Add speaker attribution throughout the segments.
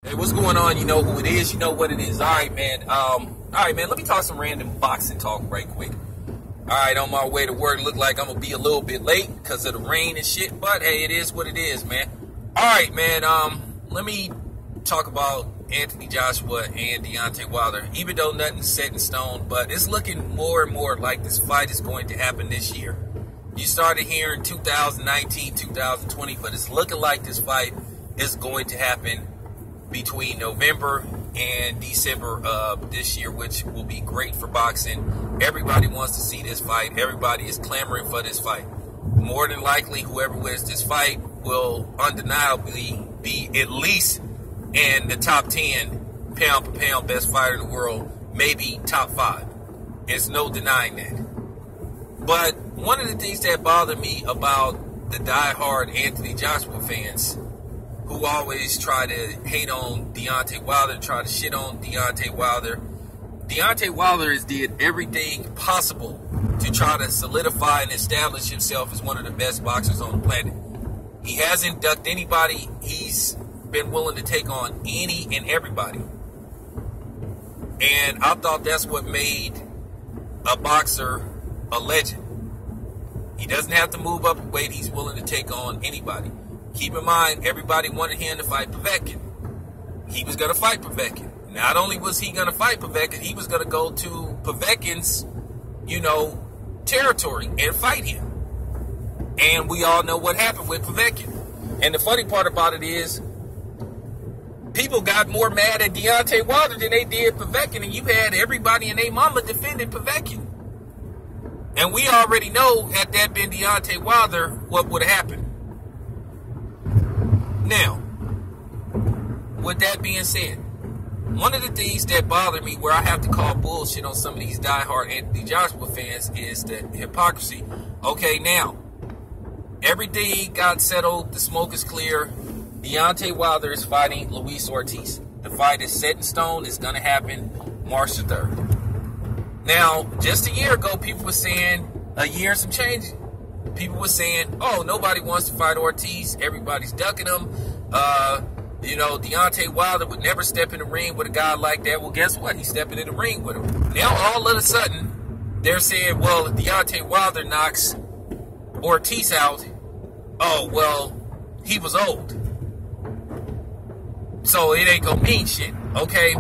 Speaker 1: Hey, what's going on? You know who it is. You know what it is. All right, man. Let me talk some random boxing talk right quick. All right, on my way to work. Look like I'm gonna be a little bit late because of the rain and shit. But hey, it is what it is, man. All right, man. Let me talk about Anthony Joshua and Deontay Wilder. Even though nothing's set in stone, but it's looking more and more like this fight is going to happen this year. You started hearing 2019, 2020, but it's looking like this fight is going to happen between November and December of this year, which will be great for boxing. Everybody wants to see this fight. Everybody is clamoring for this fight. More than likely, whoever wins this fight will undeniably be at least in the top 10 pound for pound best fighter in the world, maybe top 5. There's no denying that. But one of the things that bothered me about the diehard Anthony Joshua fans who always try to hate on Deontay Wilder, try to shit on Deontay Wilder. Deontay Wilder has did everything possible to try to solidify and establish himself as one of the best boxers on the planet. He hasn't ducked anybody. He's been willing to take on any and everybody. And I thought that's what made a boxer a legend. He doesn't have to move up in weight. He's willing to take on anybody. Keep in mind, everybody wanted him to fight Povetkin. He was going to fight Povetkin. Not only was he going to fight Povetkin, he was going to go to Povetkin's, territory and fight him. And we all know what happened with Povetkin. And the funny part about it is, people got more mad at Deontay Wilder than they did Povetkin, and you had everybody and their mama defending Povetkin. And we already know, had that been Deontay Wilder, what would have happened. Now, with that being said, one of the things that bother me where I have to call bullshit on some of these diehard Anthony Joshua fans is the hypocrisy. Okay, now, everything got settled. The smoke is clear. Deontay Wilder is fighting Luis Ortiz. The fight is set in stone. It's going to happen March the 3rd. Now, just a year ago, people were saying, a year and some change, people were saying, oh, nobody wants to fight Ortiz. Everybody's ducking him. Deontay Wilder would never step in the ring with a guy like that. Well, guess what? He's stepping in the ring with him. Now, all of a sudden, they're saying, well, if Deontay Wilder knocks Ortiz out, oh, well, he was old. So it ain't gonna mean shit, okay?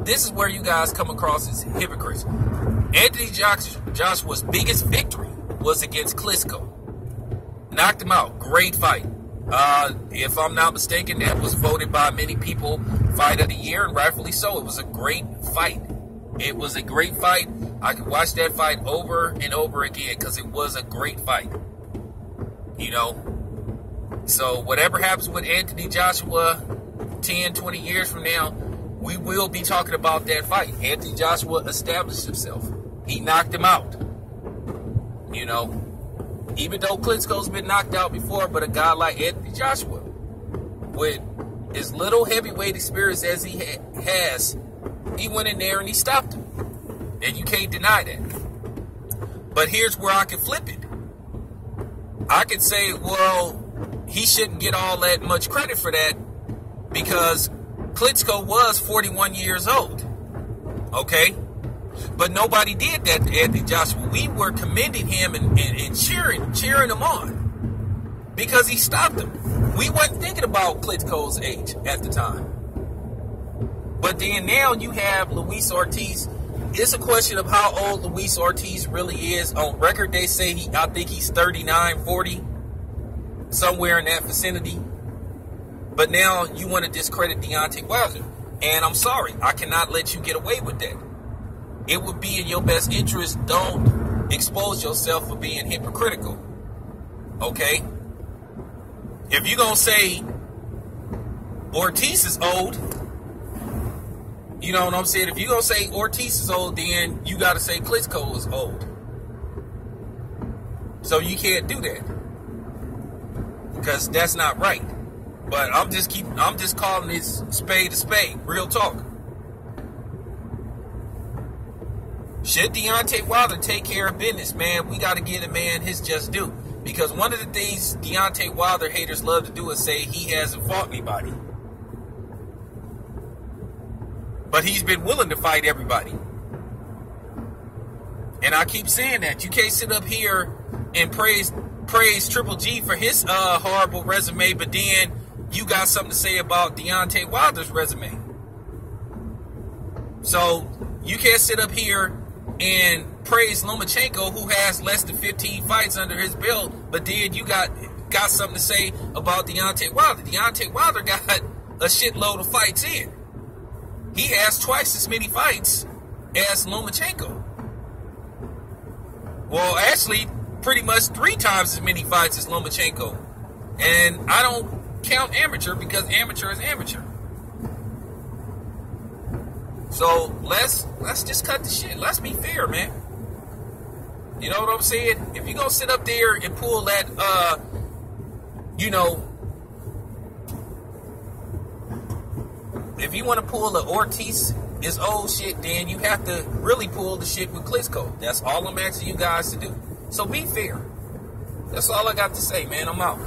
Speaker 1: This is where you guys come across as hypocrites. Anthony Joshua's biggest victory was against Klitschko. Knocked him out. Great fight. If I'm not mistaken, that was voted by many people fight of the year, and rightfully so. It was a great fight. It was a great fight. I could watch that fight over and over again because it was a great fight. So whatever happens with Anthony Joshua 10, 20 years from now, we will be talking about that fight. Anthony Joshua established himself. He knocked him out. Even though Klitschko's been knocked out before, but a guy like Anthony Joshua, with as little heavyweight experience as he has, he went in there and he stopped him. And you can't deny that. But here's where I can flip it. I could say, well, he shouldn't get all that much credit for that because Klitschko was 41 years old. Okay? But nobody did that to Anthony Joshua. We were commending him and cheering him on because he stopped him. We weren't thinking about Klitschko's age at the time. But then now you have Luis Ortiz. It's a question of how old Luis Ortiz really is. On record, they say I think he's 39, 40, somewhere in that vicinity. But now you want to discredit Deontay Wilder. And I'm sorry, I cannot let you get away with that. It would be in your best interest. Don't expose yourself for being hypocritical. Okay? If you're going to say Ortiz is old, you know what I'm saying? If you're going to say Ortiz is old, then you got to say Klitschko is old. So you can't do that. Because that's not right. But I'm just calling this spade a spade. Real talk. Should Deontay Wilder take care of business, man? We got to give the man his just due. Because one of the things Deontay Wilder haters love to do is say he hasn't fought anybody. But he's been willing to fight everybody. And I keep saying that. You can't sit up here and praise Triple G for his horrible resume, but then you got something to say about Deontay Wilder's resume. So you can't sit up here and praise Lomachenko, who has less than 15 fights under his belt, but then you got something to say about Deontay Wilder. Deontay Wilder got a shitload of fights in. He has twice as many fights as Lomachenko. Well, actually, pretty much 3 times as many fights as Lomachenko. And I don't count amateur because amateur is amateur. So let's just cut the shit. Let's be fair, man. You know what I'm saying? If you're gonna sit up there and pull that, if you want to pull the Ortiz is old shit, then you have to really pull the shit with Klitschko. That's all I'm asking you guys to do. So be fair. That's all I got to say, man. I'm out.